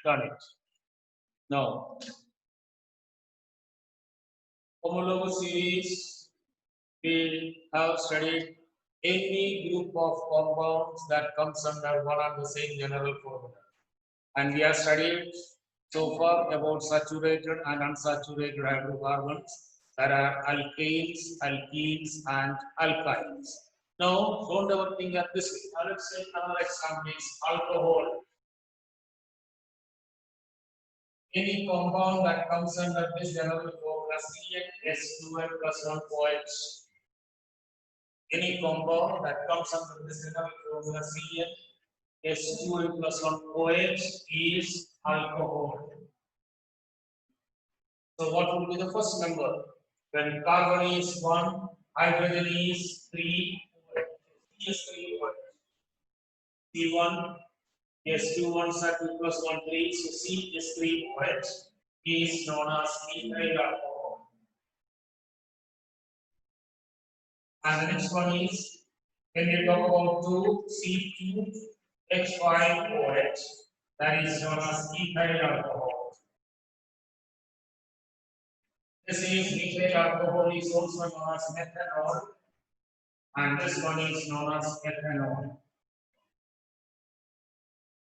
Done it. Now, homologous series, we have studied any group of compounds that comes under one and the same general formula. And we have studied so far about saturated and unsaturated hydrocarbons. There are alkanes, alkenes, and alkynes. Now, don't ever think of this way. Now, let's take another example is alcohol. Any compound that comes under this general formula CnH2n plus 1 OH. Any compound that comes under this general formula CnH2n plus 1 OH is alcohol. So what will be the first number? When carbon is 1, hydrogen is 3, CH3 C1, S2 1 2 plus 1 3, so CH3 OH is known as methyl alcohol. And the next one is when we talk about 2 C2 H5 OH, that is known as ethyl alcohol. This is methyl alcohol is also known as methanol, and this one is known as ethanol.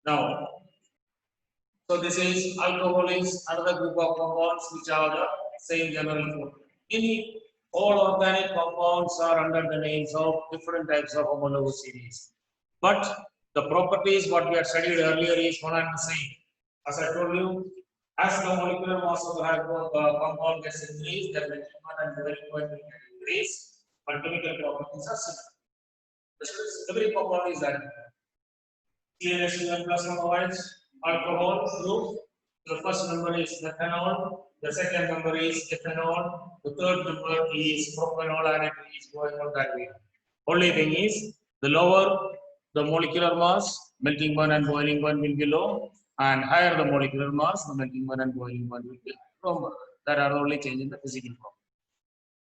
Now, so this is alcohol is another group of compounds which are the same general formula. All organic compounds are under the names of different types of homologous series. But the properties what we had studied earlier is one and the same. As I told you, as the molecular mass of the compound gets increased, the melting point and boiling point will increase, but chemical properties are similar. Every compound is that. CnH2n plus 1 OH, alcohol group. The first number is methanol, the second number is ethanol, the third number is propanol, and it is going on that way. Only thing is, the lower the molecular mass, melting point and boiling point will be low, and higher the molecular mass, the melting point and boiling point will be lower. That are only changing the physical property.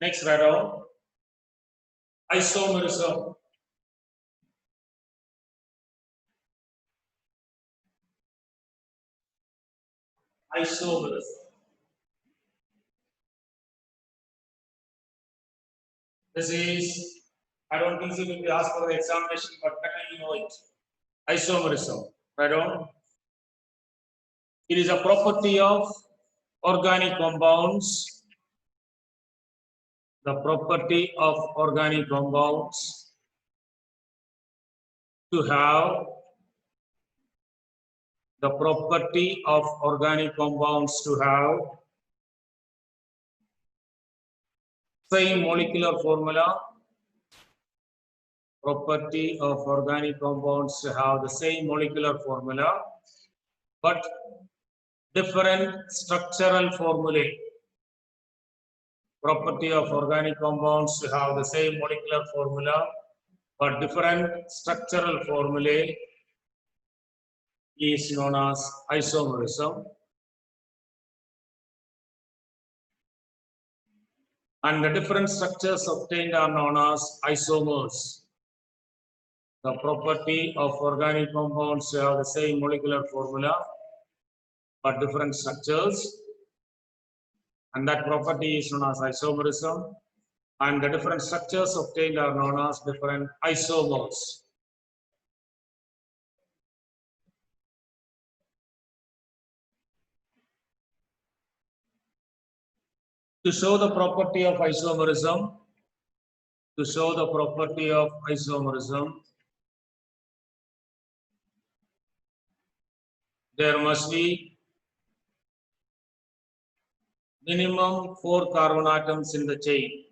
Next, write down isomerism. Isomerism. This is, I don't think it will be asked for the examination, but you know it. Isomerism. Right on. It is a property of organic compounds. The property of organic compounds to have the property of organic compounds to have same molecular formula. Property of organic compounds to have the same molecular formula, but different structural formulae. Property of organic compounds to have the same molecular formula, but different structural formulae is known as isomerism. And the different structures obtained are known as isomers. The property of organic compounds to have the same molecular formula, but different structures. And that property is known as isomerism. And the different structures obtained are known as different isomers. To show the property of isomerism, there must be minimum 4 carbon atoms in the chain.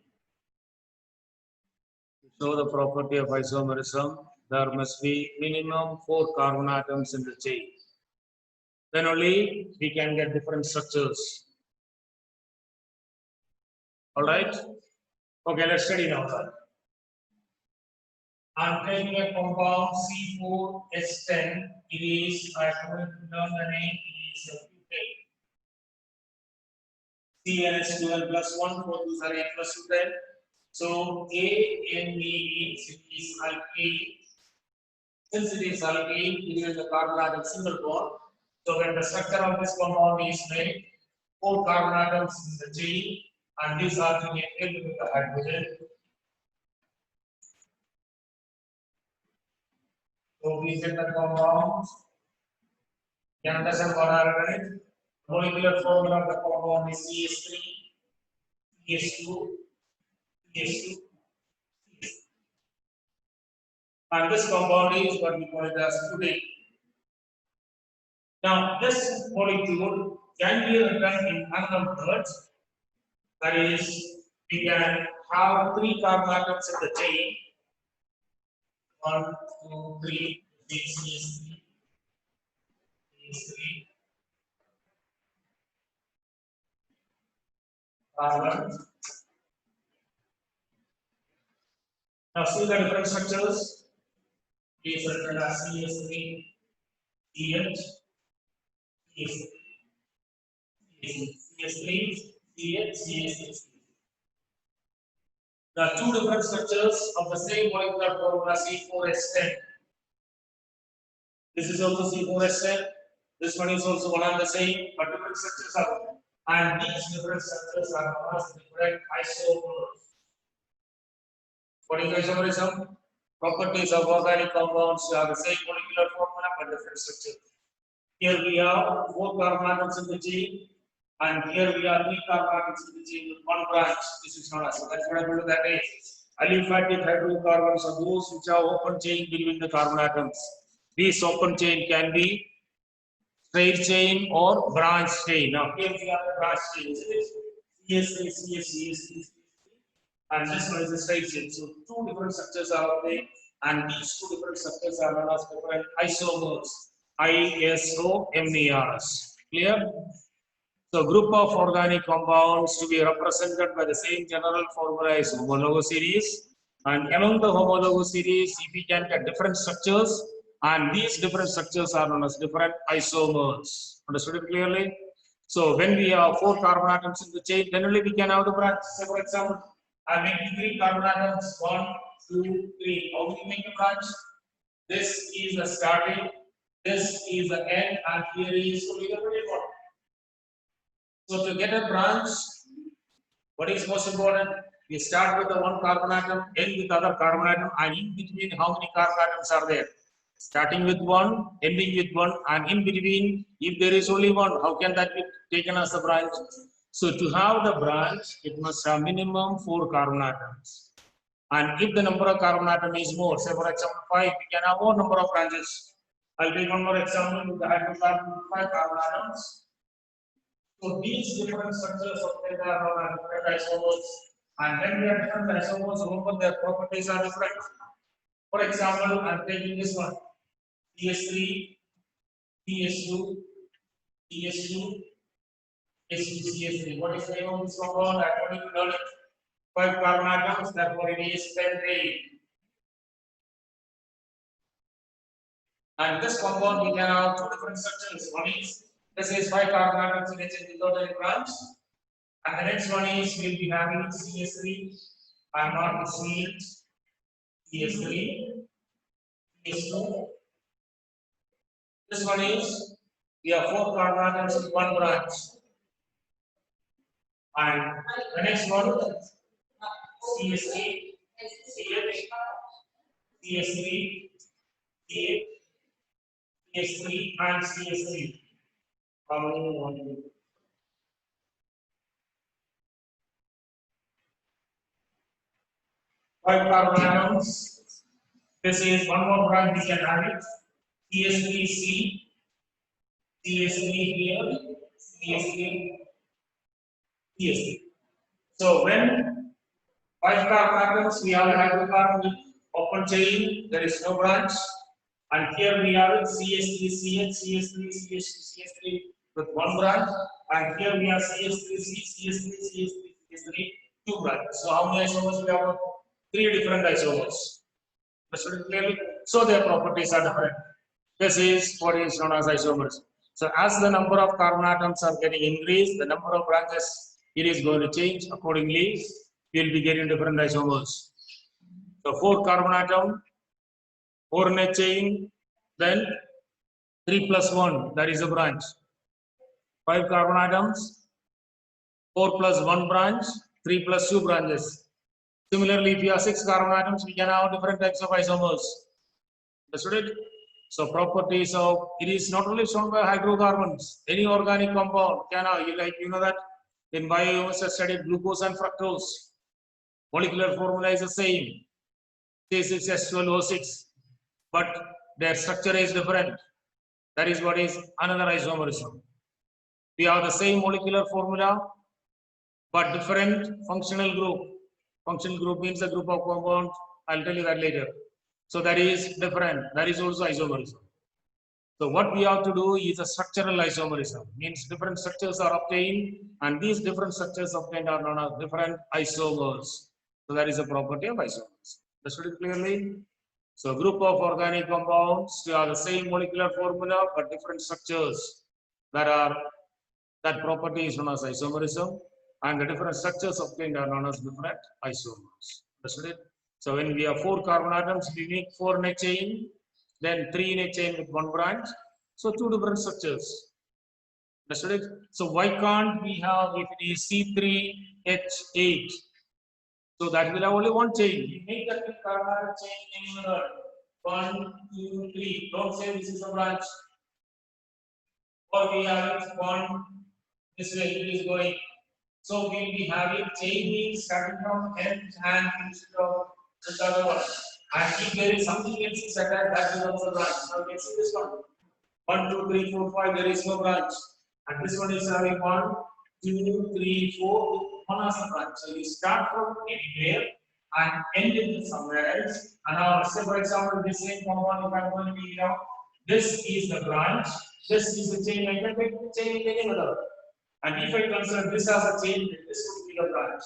To show the property of isomerism, there must be minimum 4 carbon atoms in the chain. Then only we can get different structures. All right? Okay, let's study now that. I'm taking a compound C4H10. It is, I have to learn the name, it is CnH2n plus 1, 4 2 are 8 plus 2 10. So AND means it is alkane. Since it is alkane, it is the carbon atom single bond. So when the structure of this compound is made, 4 carbon atoms in the chain, and these are connected with the hydrogen. So we get the compounds. You understand what I read? Molecular formula of the compound is CH3, CH2, CH2, CH2. And this compound is what we call it as putty. Now, this molecule can be written in unknown words. That is, we can have 3 carbon atoms in the chain. 1, 2, 3, CH3, CH3, carbon. Now, see the different structures. These are called as CH3, CH, CH3, CH3, CH, CH3. There are 2 different structures of the same molecular formula C4H10. This is also C4H10. This one is also one and the same, but different structures are there. And these different structures are known as different isomers. What is isomerism? Properties of organic compounds are the same molecular formula but different structure. Here we have 4 carbon atoms in the chain, and here we have 3 carbon atoms in the chain with 1 branch. This is known as, so that's what I told that is. Aliphatic hydrocarbons are those which have open chain between the carbon atoms. This open chain can be straight chain or branch chain. Now here we have the branch chain. CH3, CH3, and this one is the straight chain. So 2 different structures are there, and these 2 different structures are known as different isomers. ISOMERs. Clear? So group of organic compounds to be represented by the same general formula is homologous series. And among the homologous series, if we can get different structures, and these different structures are known as different isomers. Understood it clearly? So when we have 4 carbon atoms in the chain, generally we can have the branch. Say for example, I make 3 carbon atoms, 1, 2, 3. How do you make a branch? This is the starting, this is the end, and here is only the middle one. So to get a branch, what is most important? We start with the 1 carbon atom, end with other carbon atom, and in between how many carbon atoms are there? Starting with 1, ending with 1, and in between, if there is only 1, how can that be taken as a branch? So to have the branch, it must have minimum 4 carbon atoms. And if the number of carbon atom is more, say for example 5, we can have more number of branches. I'll take one more example with the hydrocarbon with 5 carbon atoms. So these different structures of them are known as different isomers. And when we have different isomers, remember their properties are different. For example, I'm taking this one. CH3, CH2, CH2, CH3. What is the name of this compound? I told you to learn it. 5 carbon atoms, therefore it is pentane. And this compound we can have 2 different structures. One is this is 5 carbon atoms in each without any branch. And the next one is we'll be having CH3. I'm not missing it. CH3, CH2. This one is we have 4 carbon atoms with 1 branch. And the next one CH3, CH, CH3, CH, CH3, and CH3. How many you want to do? Five carbon atoms. This is one more branch we can have it. CH3C, CH3 here, CH3, CH3. So when 5 carbon atoms, we have a hydrocarbon with open chain, there is no branch. And here we have CH3, CH, CH3, CH2, CH3 with 1 branch. And here we have CH3C, CH3, CH3, CH3, 2 branches. So how many isomers we have? 3 different isomers. Clearly, so their properties are different. This is what is known as isomers. So as the number of carbon atoms are getting increased, the number of branches it is going to change. Accordingly, we will be getting different isomers. So 4 carbon atom, 4 in a chain, then 3 plus 1, that is a branch. 5 carbon atoms, 4 plus 1 branch, 3 plus 2 branches. Similarly, if you have 6 carbon atoms, we can have different types of isomers. Understood it? So properties of, it is not only shown by hydrocarbons, any organic compound can have, you know that in bio you must have studied glucose and fructose. Molecular formula is the same, C6H12O6, but their structure is different. That is what is another isomerism. We have the same molecular formula, but different functional group. Functional group means a group of compounds. I'll tell you that later. So that is different. That is also isomerism. So what we have to do is a structural isomerism. Means different structures are obtained, and these different structures obtained are known as different isomers. So that is a property of isomers. Understood it clearly? So a group of organic compounds have the same molecular formula but different structures. That property is known as isomerism, and the different structures obtained are known as different isomers. Understood it? So when we have 4 carbon atoms, we make 4 in a chain, then 3 in a chain with 1 branch. So 2 different structures. Understood it? So why can't we have, if it is C3H8, so that will have only 1 chain. We make that carbon atom chain in another 1, 2, 3. Don't say this is a branch. Or we have it 1, this way it is going. So we will be having chain starting from end and instead of the other one. And if there is something else is attached, that becomes a branch. Now you can see this one. 1, 2, 3, 4, 5, there is no branch. And this one is having 1, 2, 3, 4, one as a branch. So you start from anywhere and end it somewhere else. And now, say for example, this same compound, if I'm going to be now, this is the branch, this is the chain. I can make the chain in any other. And if I consider this as a chain, this would be the branch.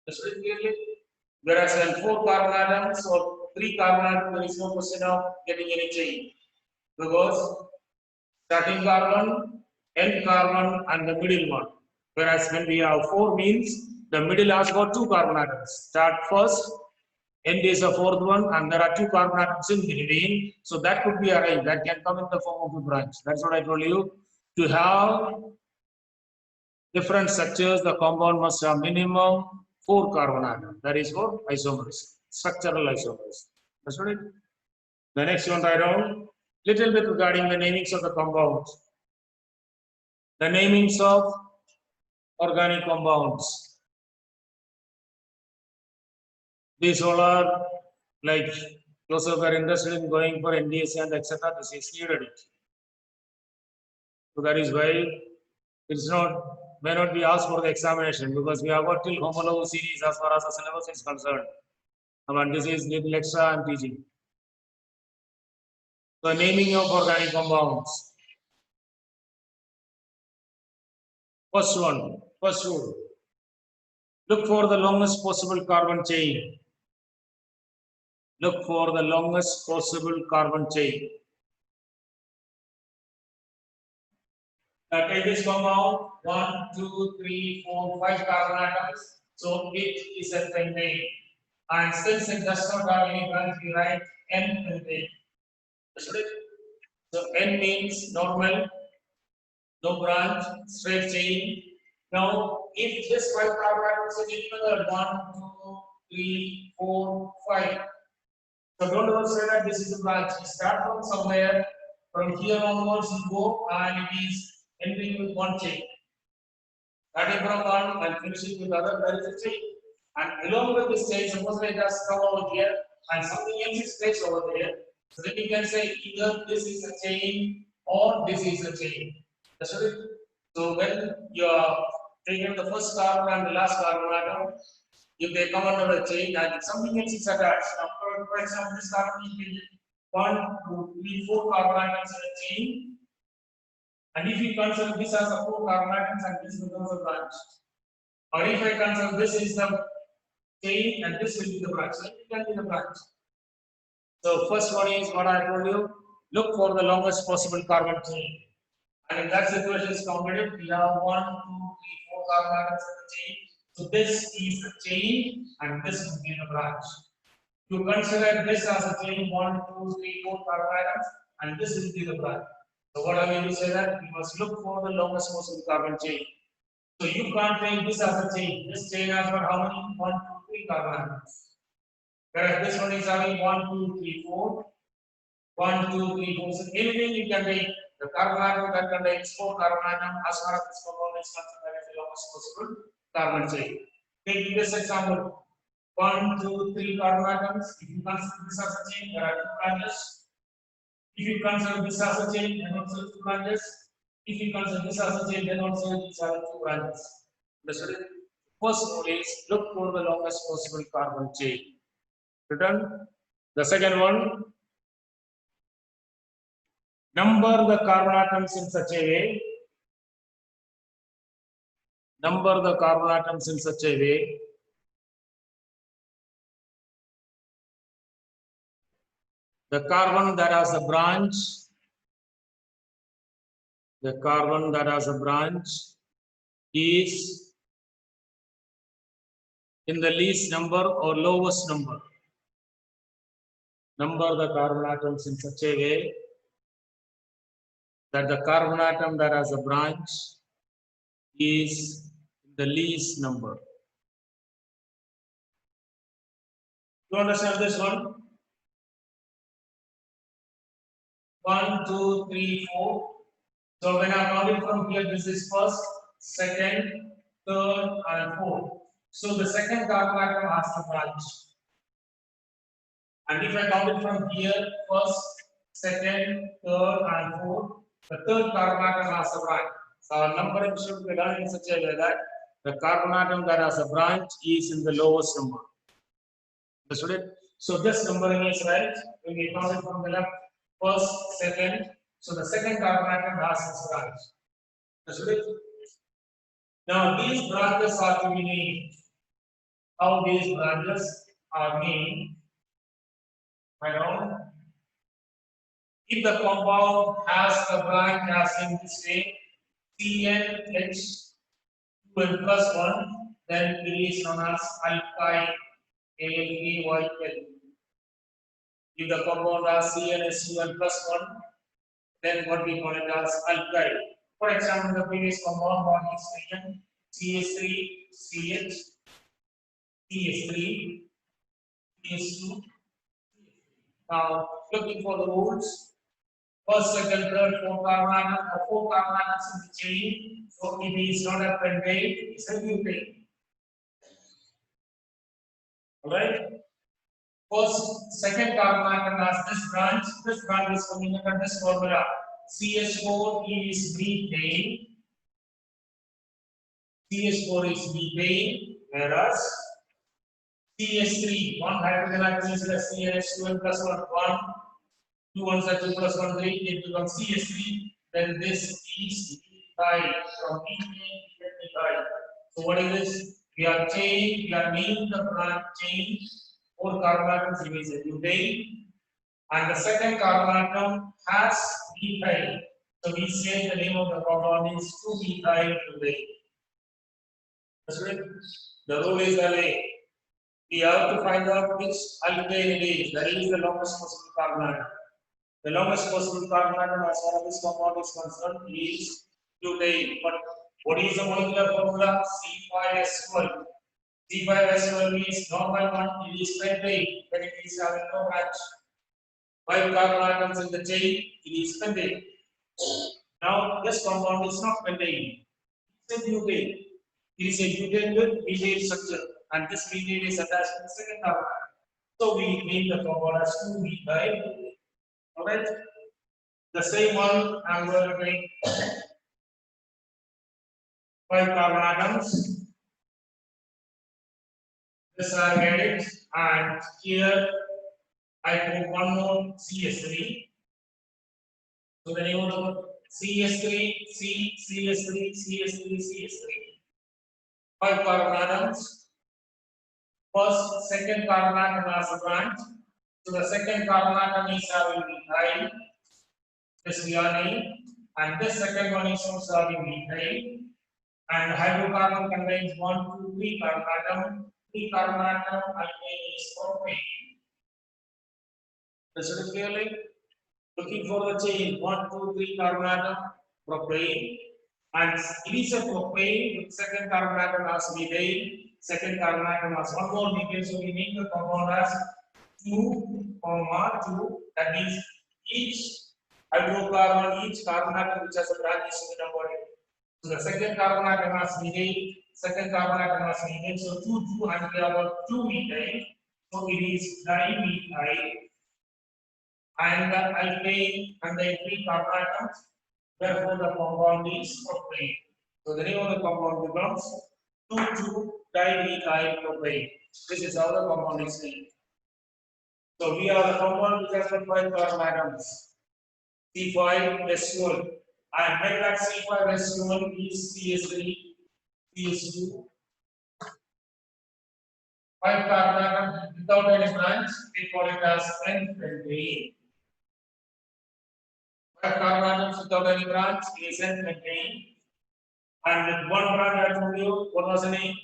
That's very clearly. Whereas when 4 carbon atoms or 3 carbon atoms, there is no question of getting any chain. Because starting carbon, end carbon, and the middle one. Whereas when we have 4 means the middle has got 2 carbon atoms. Start first, end is the 4th one, and there are 2 carbon atoms in between. So that could be arranged. That can come in the form of a branch. That's what I told you. To have different structures, the compound must have minimum 4 carbon atoms. That is for isomerism, structural isomerism. That's what it. The next one write down little bit regarding the namings of the compounds. The namings of organic compounds. These all are like those who are interested in going for NDSC and etc. This is needed. So that is why it's not may not be asked for the examination because we have got till homologous series as far as the syllabus is concerned. And this is little extra I'm teaching. So naming of organic compounds. First rule. Look for the longest possible carbon chain. Look for the longest possible carbon chain. Take this compound 1, 2, 3, 4, 5 carbon atoms. So it is a pentane. And since it does not have any branch, we write N pentane. So N means normal, no branch, straight chain. Now, if this 5 carbon atoms is another 1, 2, 3, 4, 5. So don't ever say that this is a branch. You start from somewhere. From here onwards, you go and it is ending with 1 chain. Starting from 1 and finishing with other, there is a chain. And along with this chain, suppose it has come over here and something else is placed over there. So then you can say either this is a chain or this is a chain. That's what it is. So when you are taking the first carbon and the last carbon atom, if they come under a chain and something else is attached. Now, for example, this carbon is 1, 2, 3, 4 carbon atoms in a chain. And if you consider this as a 4 carbon atoms and this becomes a branch. Or if I consider this is the chain and this will be the branch, then it can be the branch. So first one is what I told you, look for the longest possible carbon chain. And if that situation is completed, we have 1, 2, 3, 4 carbon atoms in the chain. So this is the chain and this will be the branch. You consider this as a chain 1, 2, 3, 4 carbon atoms and this will be the branch. So what I mean to say that we must look for the longest possible carbon chain. So you can't take this as a chain. This chain has got how many? 1, 2, 3 carbon atoms. Whereas this one is having 1, 2, 3, 4. 1, 2, 3, 4. So anything you can take. The carbon atom that contains 4 carbon atoms as far as this compound is considered as the longest possible carbon chain. Take this example. 1, 2, 3 carbon atoms. If you consider this as a chain, there are 2 branches. If you consider this as a chain, then also 2 branches. If you consider this as a chain, then also these are 2 branches. Understood it? First rule is look for the longest possible carbon chain. Written. The second one, number the carbon atoms in such a way. Number the carbon atoms in such a way the carbon that has a branch, the carbon that has a branch is in the least number or lowest number. Number the carbon atoms in such a way that the carbon atom that has a branch is the least number. You understand this one? 1, 2, 3, 4. So when I count it from here, this is first, second, third, and fourth. So the second carbon atom has the branch. And if I count it from here, first, second, third, and fourth, the third carbon atom has a branch. So our numbering should be done in such a way that the carbon atom that has a branch is in the lowest number. Understood it? So this numbering is right. When we count it from the left, first, second. So the second carbon atom has its branch. Understood it? Now these branches are to be named. How these branches are named? I know. If the compound has a branch as in this way, CnH2n plus 1, then it is known as alkyl AlKyl. If the compound has CnH2n plus 1, then what we call it as alkyl. For example, the previous compound one is taken CH3CH, CH3, CH2. Now, looking for the rules. First, second, third, fourth carbon atom, or 4 carbon atoms in the chain. So it is not a pentane, it's a butane. Alright? First, second carbon atom has this branch. This branch is coming under this formula. CH4 is methane. CH4 is methane, whereas CH3, one hydrogen atom is less CH2n plus 1, 1. 2 1s are 2 plus 1, 3, it becomes CH3, then this is methyl. From methane, we get methyl. So what is this? We are naming the branch chain, 4 carbon atoms, it is a butane, and the second carbon atom has methyl. So we say the name of the compound is 2-methyl butane. That's right. The rule is the way. We have to find out which alkane it is. That is the longest possible carbon atom. The longest possible carbon atom as far as this compound is concerned is butane. But what is the molecular formula? C5S12. C5S12 means normal one, it is pentane, when it is having no branch. 5 carbon atoms in the chain, it is pentane. Now, this compound is not pentane, it's a butane. It is a butane with methyl structure, and this methyl is attached to the second carbon atom. So, we name the compound as 2-methyl. Alright, the same one I am going to make 5 carbon atoms. This I get it, and here I put one more CH3. So the name of the CH3, CH3, CH3, CH3. 5 carbon atoms. First, second carbon atom has a branch. So the second carbon atom is having methyl. This we are named, and this second one is also having methyl. And hydrocarbon contains 1, 2, 3 carbon atom. 3 carbon atom alkane is propane. This is clearly. Looking for the chain 1, 2, 3 carbon atom, propane, and it is a propane. With second carbon atom as methyl, second carbon atom as one more methyl. So we make the compound as 2, 2. That means each hydrocarbon, each carbon atom which has a branch is in the body. So the second carbon atom has methyl, second carbon atom has methyl. So 2, 2, and we have got 2 methyl. So it is dimethyl. And the alkane and the 3 carbon atoms. Therefore, the compound is propane. So the name of the compound becomes 2,2-dimethyl propane. This is how the compound is named. So we have the compound which has got 5 carbon atoms. C5S1. And when that C5S1 is CS3, CS2, 5 carbon atom without any branch, we call it as N-pentane. 5 carbon atoms without any branch is N-pentane. And with one branch, I told you, what was the name?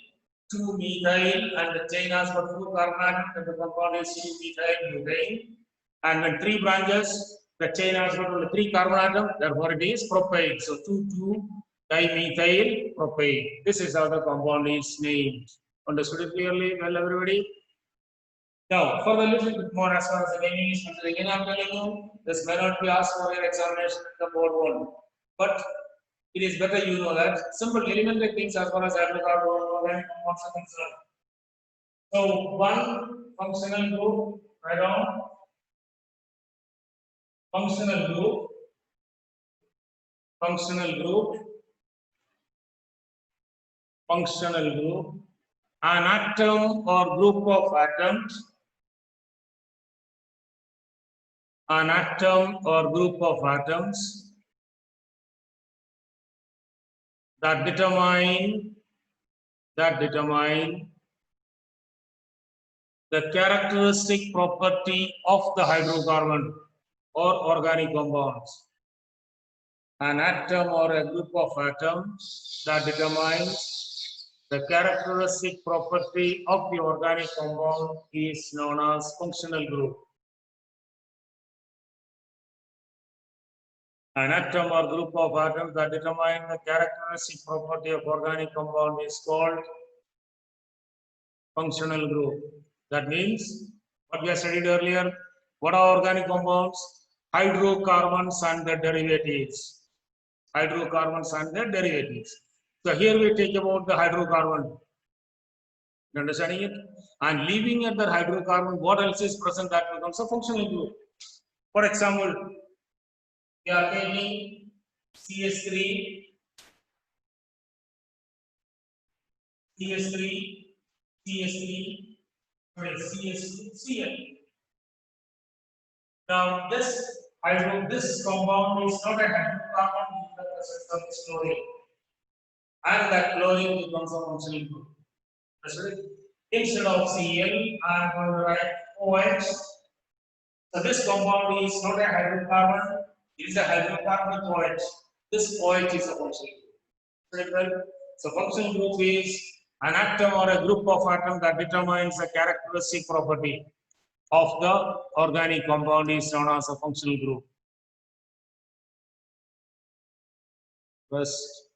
2-methyl, and the chain has got 2 carbon atoms, and the compound is 2-methyl butane. And when 3 branches, the chain has got only 3 carbon atoms, therefore it is propane. So 2,2-dimethyl propane. This is how the compound is named. Understood it clearly? Well, everybody? Now, for a little bit more as far as the naming is concerned, again I am telling you, this may not be asked for your examination in the board one. But it is better you know that simple elementary things as far as hydrocarbon and compounds are concerned. So, one functional group, write down functional group, an atom or group of atoms, that determine the characteristic property of the hydrocarbon or organic compounds. An atom or a group of atoms that determines the characteristic property of the organic compound is known as functional group. An atom or group of atoms that determine the characteristic property of organic compound is called functional group. That means what we have studied earlier. What are organic compounds? Hydrocarbons and their derivatives. So here we take about the hydrocarbon. You understanding it? And leaving at the hydrocarbon, what else is present that becomes a functional group? For example, we are taking CS3, CS2, Cl. Now this compound is not a hydrocarbon in the presence of chlorine, and that chlorine becomes a functional group. Instead of Cl, I am going to write OH. So this compound is not a hydrocarbon, it is a hydrocarbon OH. This OH is a functional group. So functional group is an atom or a group of atoms that determines the characteristic property of the organic compound is known as a functional group. First,